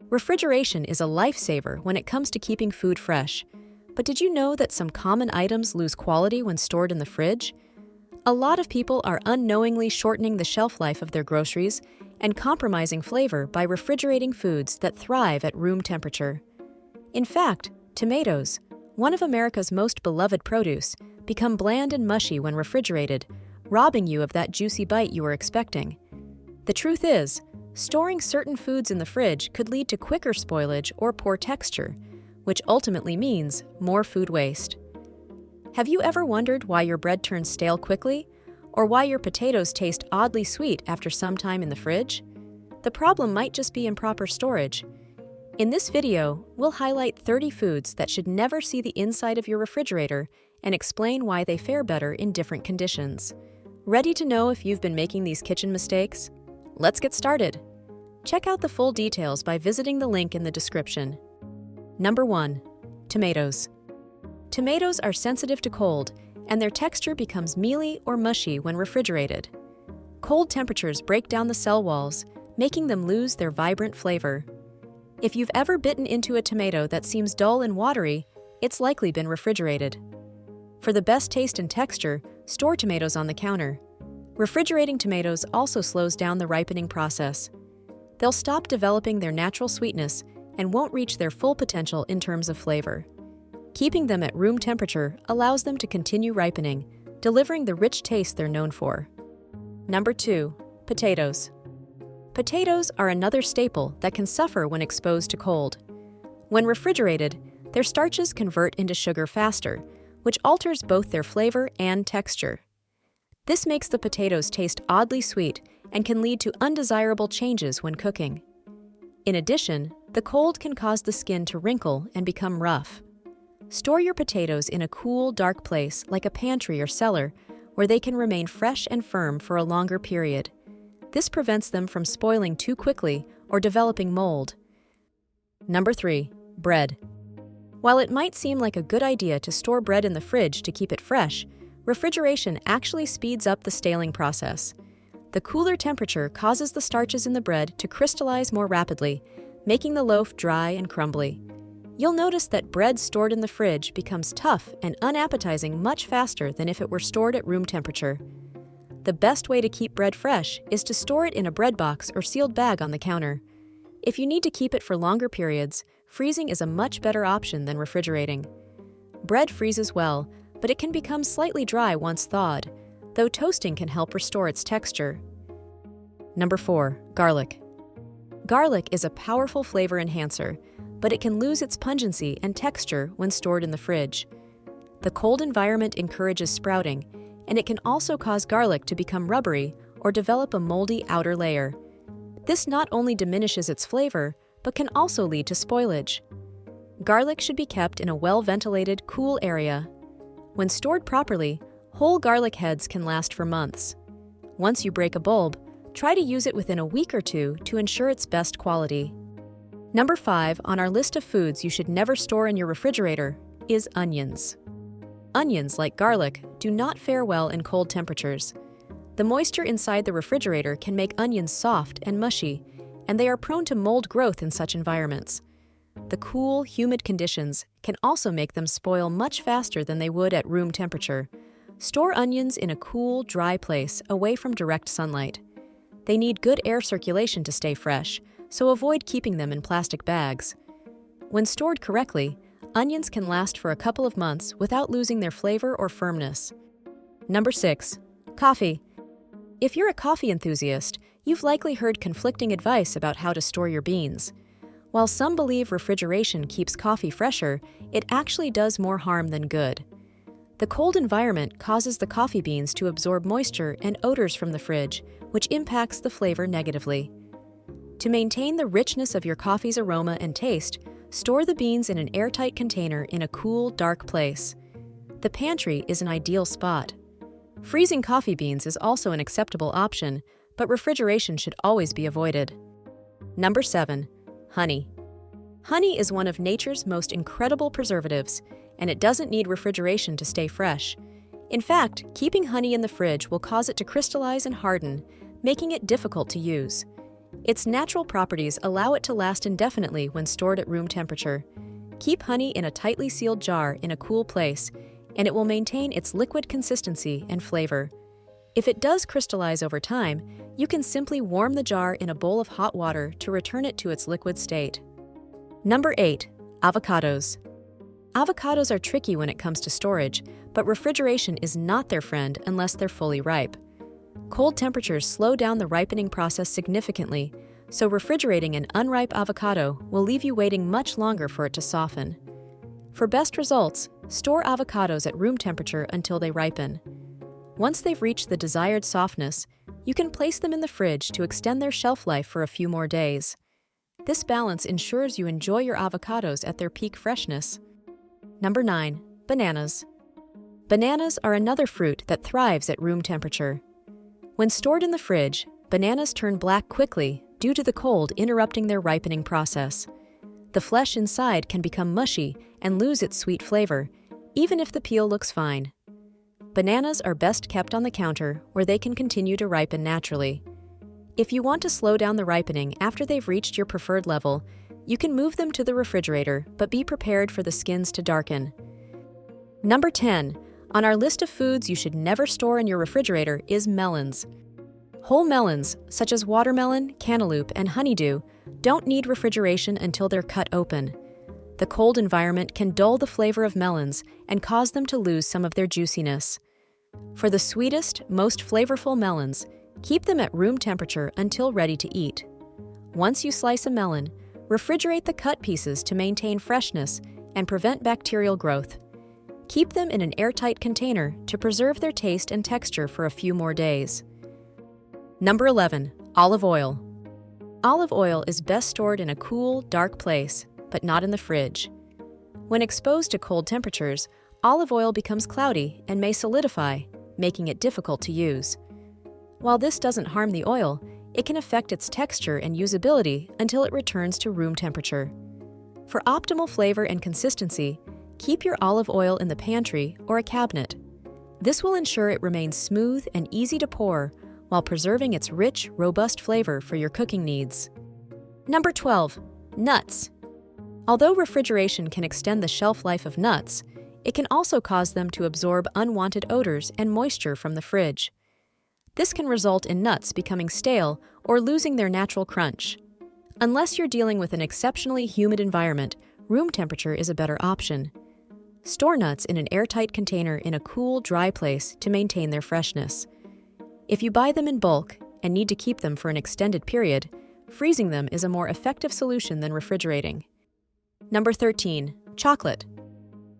Refrigeration is a lifesaver when it comes to keeping food fresh. But did you know that some common items lose quality when stored in the fridge? A lot of people are unknowingly shortening the shelf life of their groceries and compromising flavor by refrigerating foods that thrive at room temperature. In fact, tomatoes, one of America's most beloved produce, become bland and mushy when refrigerated, robbing you of that juicy bite you were expecting. The truth is, storing certain foods in the fridge could lead to quicker spoilage or poor texture, which ultimately means more food waste. Have you ever wondered why your bread turns stale quickly, or why your potatoes taste oddly sweet after some time in the fridge? The problem might just be improper storage. In this video, we'll highlight 30 foods that should never see the inside of your refrigerator and explain why they fare better in different conditions. Ready to know if you've been making these kitchen mistakes? Let's get started. Check out the full details by visiting the link in the description. Number 1. Tomatoes. Tomatoes are sensitive to cold, and their texture becomes mealy or mushy when refrigerated. Cold temperatures break down the cell walls, making them lose their vibrant flavor. If you've ever bitten into a tomato that seems dull and watery, it's likely been refrigerated. For the best taste and texture, store tomatoes on the counter. Refrigerating tomatoes also slows down the ripening process. They'll stop developing their natural sweetness and won't reach their full potential in terms of flavor. Keeping them at room temperature allows them to continue ripening, delivering the rich taste they're known for. Number 2. Potatoes. Potatoes are another staple that can suffer when exposed to cold. When refrigerated, their starches convert into sugar faster, which alters both their flavor and texture. This makes the potatoes taste oddly sweet and can lead to undesirable changes when cooking. In addition, the cold can cause the skin to wrinkle and become rough. Store your potatoes in a cool, dark place like a pantry or cellar, where they can remain fresh and firm for a longer period. This prevents them from spoiling too quickly or developing mold. Number 3. Bread. While it might seem like a good idea to store bread in the fridge to keep it fresh, refrigeration actually speeds up the staling process. The cooler temperature causes the starches in the bread to crystallize more rapidly, making the loaf dry and crumbly. You'll notice that bread stored in the fridge becomes tough and unappetizing much faster than if it were stored at room temperature. The best way to keep bread fresh is to store it in a bread box or sealed bag on the counter. If you need to keep it for longer periods, freezing is a much better option than refrigerating. Bread freezes well, but it can become slightly dry once thawed, though toasting can help restore its texture. Number 4. Garlic. Garlic is a powerful flavor enhancer, but it can lose its pungency and texture when stored in the fridge. The cold environment encourages sprouting, and it can also cause garlic to become rubbery or develop a moldy outer layer. This not only diminishes its flavor, but can also lead to spoilage. Garlic should be kept in a well-ventilated, cool area. When stored properly, whole garlic heads can last for months. Once you break a bulb, try to use it within a week or two to ensure its best quality. Number 5 on our list of foods you should never store in your refrigerator is onions. Onions, like garlic, do not fare well in cold temperatures. The moisture inside the refrigerator can make onions soft and mushy, and they are prone to mold growth in such environments. The cool, humid conditions can also make them spoil much faster than they would at room temperature. Store onions in a cool, dry place away from direct sunlight. They need good air circulation to stay fresh, so avoid keeping them in plastic bags. When stored correctly, onions can last for a couple of months without losing their flavor or firmness. Number 6. Coffee. If you're a coffee enthusiast, you've likely heard conflicting advice about how to store your beans. While some believe refrigeration keeps coffee fresher, it actually does more harm than good. The cold environment causes the coffee beans to absorb moisture and odors from the fridge, which impacts the flavor negatively. To maintain the richness of your coffee's aroma and taste, store the beans in an airtight container in a cool, dark place. The pantry is an ideal spot. Freezing coffee beans is also an acceptable option, but refrigeration should always be avoided. Number 7. Honey. Honey is one of nature's most incredible preservatives, and it doesn't need refrigeration to stay fresh. In fact, keeping honey in the fridge will cause it to crystallize and harden, making it difficult to use. Its natural properties allow it to last indefinitely when stored at room temperature. Keep honey in a tightly sealed jar in a cool place, and it will maintain its liquid consistency and flavor. If it does crystallize over time, you can simply warm the jar in a bowl of hot water to return it to its liquid state. Number 8. Avocados. Avocados are tricky when it comes to storage, but refrigeration is not their friend unless they're fully ripe. Cold temperatures slow down the ripening process significantly, so refrigerating an unripe avocado will leave you waiting much longer for it to soften. For best results, store avocados at room temperature until they ripen. Once they've reached the desired softness, you can place them in the fridge to extend their shelf life for a few more days. This balance ensures you enjoy your avocados at their peak freshness. Number 9. Bananas. Bananas are another fruit that thrives at room temperature. When stored in the fridge, bananas turn black quickly due to the cold interrupting their ripening process. The flesh inside can become mushy and lose its sweet flavor, even if the peel looks fine. Bananas are best kept on the counter where they can continue to ripen naturally. If you want to slow down the ripening after they've reached your preferred level, you can move them to the refrigerator, but be prepared for the skins to darken. Number 10. On our list of foods you should never store in your refrigerator is melons. Whole melons, such as watermelon, cantaloupe, and honeydew, don't need refrigeration until they're cut open. The cold environment can dull the flavor of melons and cause them to lose some of their juiciness. For the sweetest, most flavorful melons, keep them at room temperature until ready to eat. Once you slice a melon, refrigerate the cut pieces to maintain freshness and prevent bacterial growth. Keep them in an airtight container to preserve their taste and texture for a few more days. Number 11. Olive oil. Olive oil is best stored in a cool, dark place, but not in the fridge. When exposed to cold temperatures, olive oil becomes cloudy and may solidify, making it difficult to use. While this doesn't harm the oil, it can affect its texture and usability until it returns to room temperature. For optimal flavor and consistency, keep your olive oil in the pantry or a cabinet. This will ensure it remains smooth and easy to pour while preserving its rich, robust flavor for your cooking needs. Number 12. Nuts. Although refrigeration can extend the shelf life of nuts, it can also cause them to absorb unwanted odors and moisture from the fridge. This can result in nuts becoming stale or losing their natural crunch. Unless you're dealing with an exceptionally humid environment, room temperature is a better option. Store nuts in an airtight container in a cool, dry place to maintain their freshness. If you buy them in bulk and need to keep them for an extended period, freezing them is a more effective solution than refrigerating. Number 13. Chocolate.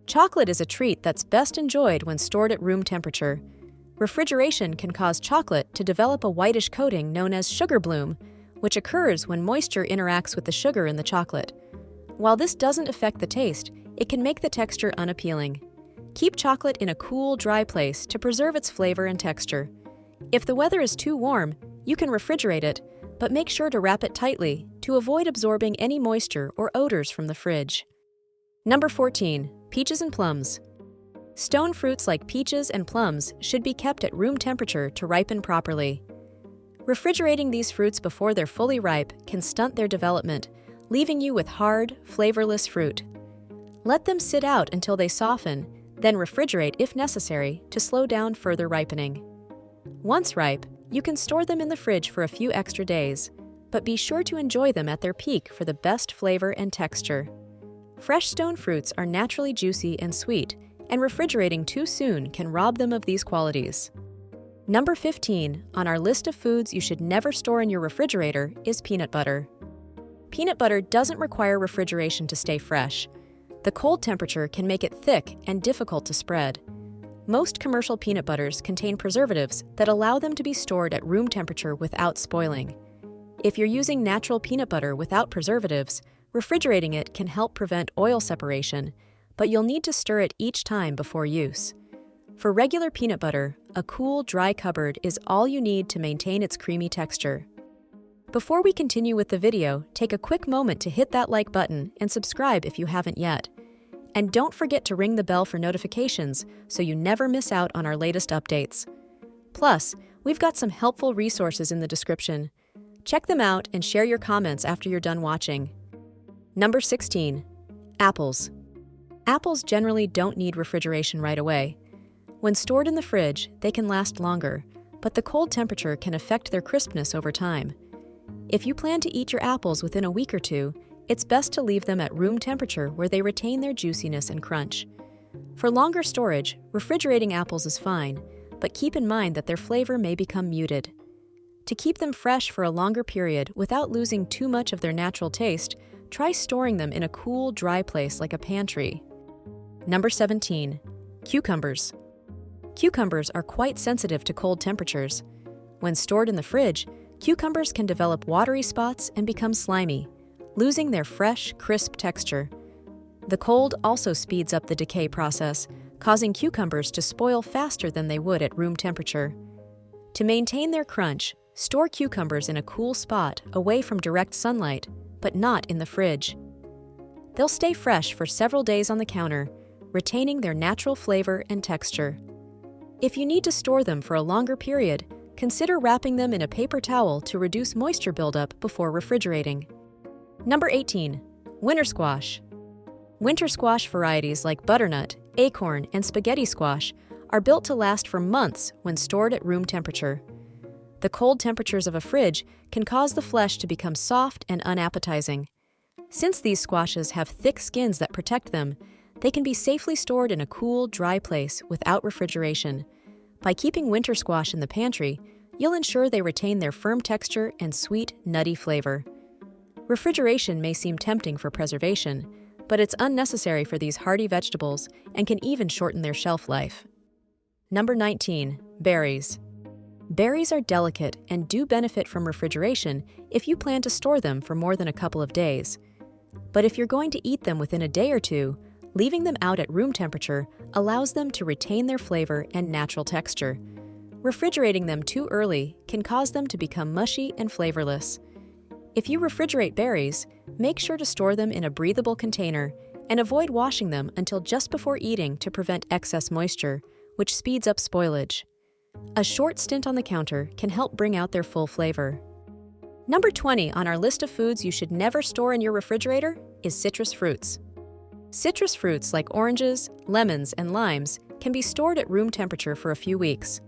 Chocolate is a treat that's best enjoyed when stored at room temperature. Refrigeration can cause chocolate to develop a whitish coating known as sugar bloom, which occurs when moisture interacts with the sugar in the chocolate. While this doesn't affect the taste, it can make the texture unappealing. Keep chocolate in a cool, dry place to preserve its flavor and texture. If the weather is too warm, you can refrigerate it, but make sure to wrap it tightly to avoid absorbing any moisture or odors from the fridge. Number 14. Peaches and plums. Stone fruits like peaches and plums should be kept at room temperature to ripen properly. Refrigerating these fruits before they're fully ripe can stunt their development, leaving you with hard, flavorless fruit. Let them sit out until they soften, then refrigerate if necessary to slow down further ripening. Once ripe, you can store them in the fridge for a few extra days, but be sure to enjoy them at their peak for the best flavor and texture. Fresh stone fruits are naturally juicy and sweet, and refrigerating too soon can rob them of these qualities. Number 15 on our list of foods you should never store in your refrigerator is peanut butter. Peanut butter doesn't require refrigeration to stay fresh. The cold temperature can make it thick and difficult to spread. Most commercial peanut butters contain preservatives that allow them to be stored at room temperature without spoiling. If you're using natural peanut butter without preservatives, refrigerating it can help prevent oil separation, but you'll need to stir it each time before use. For regular peanut butter, a cool, dry cupboard is all you need to maintain its creamy texture. Before we continue with the video, take a quick moment to hit that like button and subscribe if you haven't yet. And don't forget to ring the bell for notifications so you never miss out on our latest updates. Plus, we've got some helpful resources in the description. Check them out and share your comments after you're done watching. Number 16. Apples. Apples generally don't need refrigeration right away. When stored in the fridge, they can last longer, but the cold temperature can affect their crispness over time. If you plan to eat your apples within a week or two, it's best to leave them at room temperature where they retain their juiciness and crunch. For longer storage, refrigerating apples is fine, but keep in mind that their flavor may become muted. To keep them fresh for a longer period without losing too much of their natural taste, try storing them in a cool, dry place like a pantry. Number 17. Cucumbers. Cucumbers are quite sensitive to cold temperatures. When stored in the fridge, cucumbers can develop watery spots and become slimy, losing their fresh, crisp texture. The cold also speeds up the decay process, causing cucumbers to spoil faster than they would at room temperature. To maintain their crunch, store cucumbers in a cool spot away from direct sunlight, but not in the fridge. They'll stay fresh for several days on the counter, retaining their natural flavor and texture. If you need to store them for a longer period, consider wrapping them in a paper towel to reduce moisture buildup before refrigerating. Number 18. Winter squash. Winter squash varieties like butternut, acorn, and spaghetti squash are built to last for months when stored at room temperature. The cold temperatures of a fridge can cause the flesh to become soft and unappetizing. Since these squashes have thick skins that protect them, they can be safely stored in a cool, dry place without refrigeration. By keeping winter squash in the pantry, you'll ensure they retain their firm texture and sweet, nutty flavor. Refrigeration may seem tempting for preservation, but it's unnecessary for these hardy vegetables and can even shorten their shelf life. Number 19. Berries. Berries are delicate and do benefit from refrigeration if you plan to store them for more than a couple of days. But if you're going to eat them within a day or two, leaving them out at room temperature allows them to retain their flavor and natural texture. Refrigerating them too early can cause them to become mushy and flavorless. If you refrigerate berries, make sure to store them in a breathable container and avoid washing them until just before eating to prevent excess moisture, which speeds up spoilage. A short stint on the counter can help bring out their full flavor. Number 20 on our list of foods you should never store in your refrigerator is citrus fruits. Citrus fruits like oranges, lemons, and limes can be stored at room temperature for a few weeks.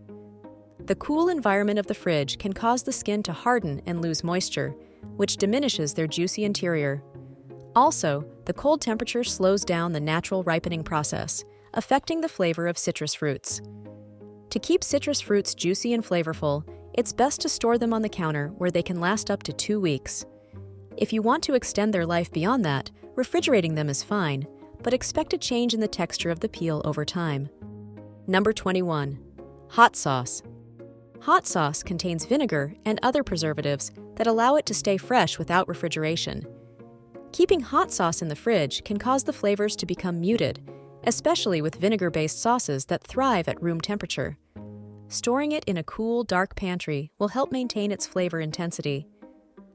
The cool environment of the fridge can cause the skin to harden and lose moisture, which diminishes their juicy interior. Also, the cold temperature slows down the natural ripening process, affecting the flavor of citrus fruits. To keep citrus fruits juicy and flavorful, it's best to store them on the counter where they can last up to 2 weeks. If you want to extend their life beyond that, refrigerating them is fine, but expect a change in the texture of the peel over time. Number 21. Hot sauce. Hot sauce contains vinegar and other preservatives that allow it to stay fresh without refrigeration. Keeping hot sauce in the fridge can cause the flavors to become muted, especially with vinegar-based sauces that thrive at room temperature. Storing it in a cool, dark pantry will help maintain its flavor intensity.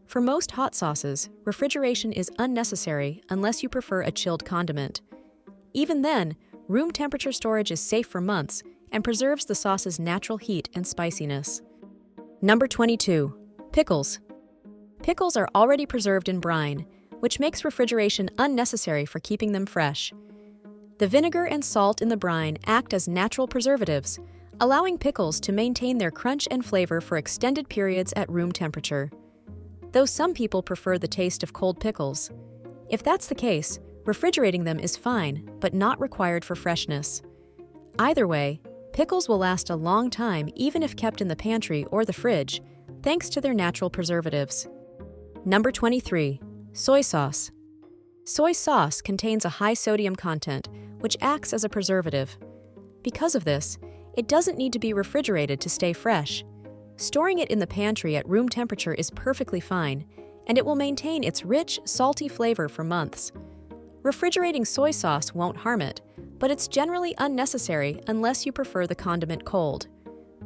For most hot sauces, refrigeration is unnecessary unless you prefer a chilled condiment. Even then, room temperature storage is safe for months and preserves the sauce's natural heat and spiciness. Number 22. Pickles. Pickles are already preserved in brine, which makes refrigeration unnecessary for keeping them fresh. The vinegar and salt in the brine act as natural preservatives, allowing pickles to maintain their crunch and flavor for extended periods at room temperature. Though some people prefer the taste of cold pickles. If that's the case, refrigerating them is fine, but not required for freshness. Either way, pickles will last a long time even if kept in the pantry or the fridge, thanks to their natural preservatives. Number 23. Soy sauce. Soy sauce contains a high sodium content, which acts as a preservative. Because of this, it doesn't need to be refrigerated to stay fresh. Storing it in the pantry at room temperature is perfectly fine, and it will maintain its rich, salty flavor for months. Refrigerating soy sauce won't harm it, but it's generally unnecessary unless you prefer the condiment cold.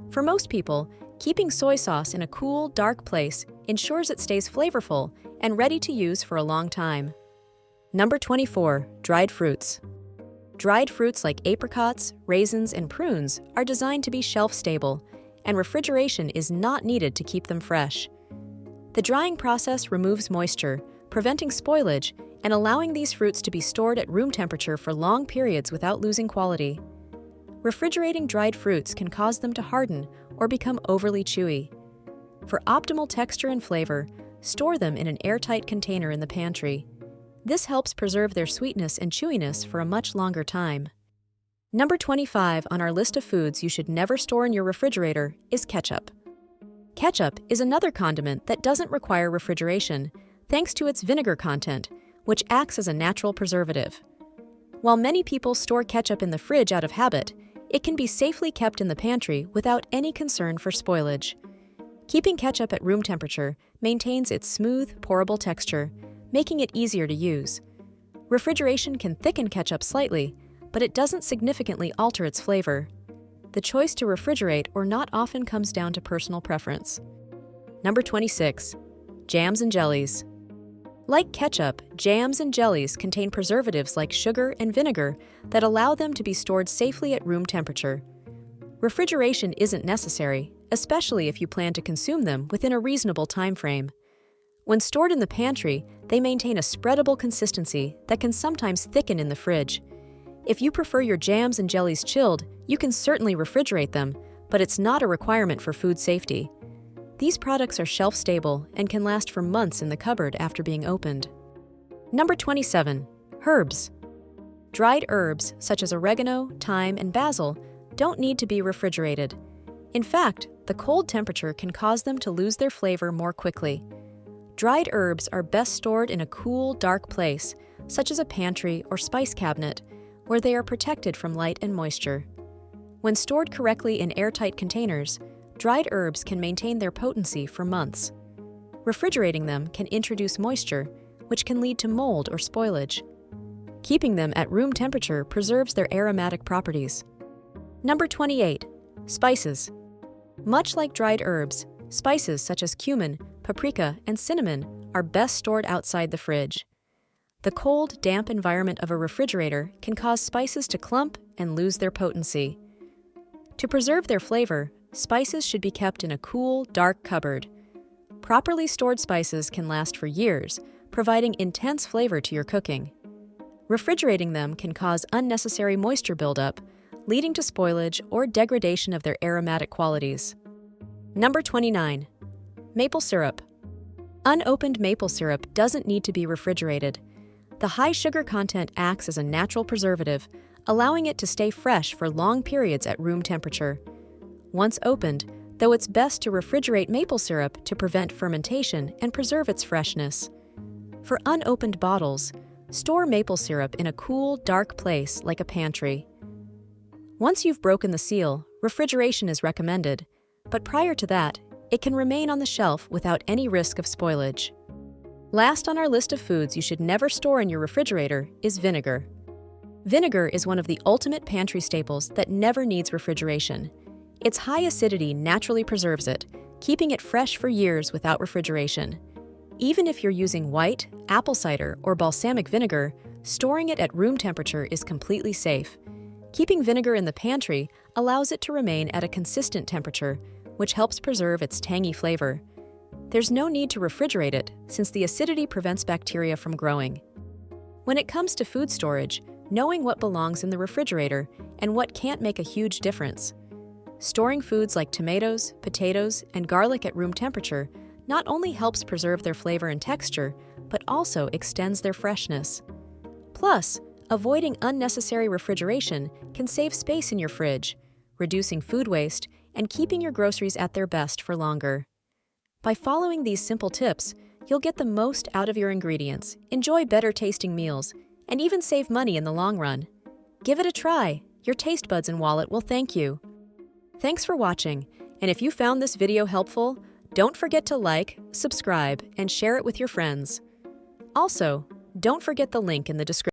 For most people, keeping soy sauce in a cool, dark place ensures it stays flavorful and ready to use for a long time. Number 24. Dried fruits. Dried fruits like apricots, raisins, and prunes are designed to be shelf-stable, and refrigeration is not needed to keep them fresh. The drying process removes moisture, preventing spoilage and allowing these fruits to be stored at room temperature for long periods without losing quality. Refrigerating dried fruits can cause them to harden or become overly chewy. For optimal texture and flavor, store them in an airtight container in the pantry. This helps preserve their sweetness and chewiness for a much longer time. Number 25 on our list of foods you should never store in your refrigerator is ketchup. Ketchup is another condiment that doesn't require refrigeration, thanks to its vinegar content, which acts as a natural preservative. While many people store ketchup in the fridge out of habit, it can be safely kept in the pantry without any concern for spoilage. Keeping ketchup at room temperature maintains its smooth, pourable texture, making it easier to use. Refrigeration can thicken ketchup slightly, but it doesn't significantly alter its flavor. The choice to refrigerate or not often comes down to personal preference. Number 26. Jams and jellies. Like ketchup, jams and jellies contain preservatives like sugar and vinegar that allow them to be stored safely at room temperature. Refrigeration isn't necessary, especially if you plan to consume them within a reasonable time frame. When stored in the pantry, they maintain a spreadable consistency that can sometimes thicken in the fridge. If you prefer your jams and jellies chilled, you can certainly refrigerate them, but it's not a requirement for food safety. These products are shelf-stable and can last for months in the cupboard after being opened. Number 27. Herbs. Dried herbs, such as oregano, thyme, and basil, don't need to be refrigerated. In fact, the cold temperature can cause them to lose their flavor more quickly. Dried herbs are best stored in a cool, dark place, such as a pantry or spice cabinet, where they are protected from light and moisture. When stored correctly in airtight containers, dried herbs can maintain their potency for months. Refrigerating them can introduce moisture, which can lead to mold or spoilage. Keeping them at room temperature preserves their aromatic properties. Number 28. Spices. Much like dried herbs, spices such as cumin, paprika, and cinnamon are best stored outside the fridge. The cold, damp environment of a refrigerator can cause spices to clump and lose their potency. To preserve their flavor, spices should be kept in a cool, dark cupboard. Properly stored spices can last for years, providing intense flavor to your cooking. Refrigerating them can cause unnecessary moisture buildup, leading to spoilage or degradation of their aromatic qualities. Number 29. Maple syrup. Unopened maple syrup doesn't need to be refrigerated. The high sugar content acts as a natural preservative, allowing it to stay fresh for long periods at room temperature. Once opened, though it's best to refrigerate maple syrup to prevent fermentation and preserve its freshness. For unopened bottles, store maple syrup in a cool, dark place like a pantry. Once you've broken the seal, refrigeration is recommended, but prior to that, it can remain on the shelf without any risk of spoilage. Last on our list of foods you should never store in your refrigerator is vinegar. Vinegar is one of the ultimate pantry staples that never needs refrigeration. Its high acidity naturally preserves it, keeping it fresh for years without refrigeration. Even if you're using white, apple cider, or balsamic vinegar, storing it at room temperature is completely safe. Keeping vinegar in the pantry allows it to remain at a consistent temperature, which helps preserve its tangy flavor. There's no need to refrigerate it, since the acidity prevents bacteria from growing. When it comes to food storage, knowing what belongs in the refrigerator and what can't make a huge difference. Storing foods like tomatoes, potatoes, and garlic at room temperature not only helps preserve their flavor and texture, but also extends their freshness. Plus, avoiding unnecessary refrigeration can save space in your fridge, reducing food waste and keeping your groceries at their best for longer. By following these simple tips, you'll get the most out of your ingredients, enjoy better tasting meals, and even save money in the long run. Give it a try. Your taste buds and wallet will thank you. Thanks for watching, and if you found this video helpful, don't forget to like, subscribe, and share it with your friends. Also, don't forget the link in the description.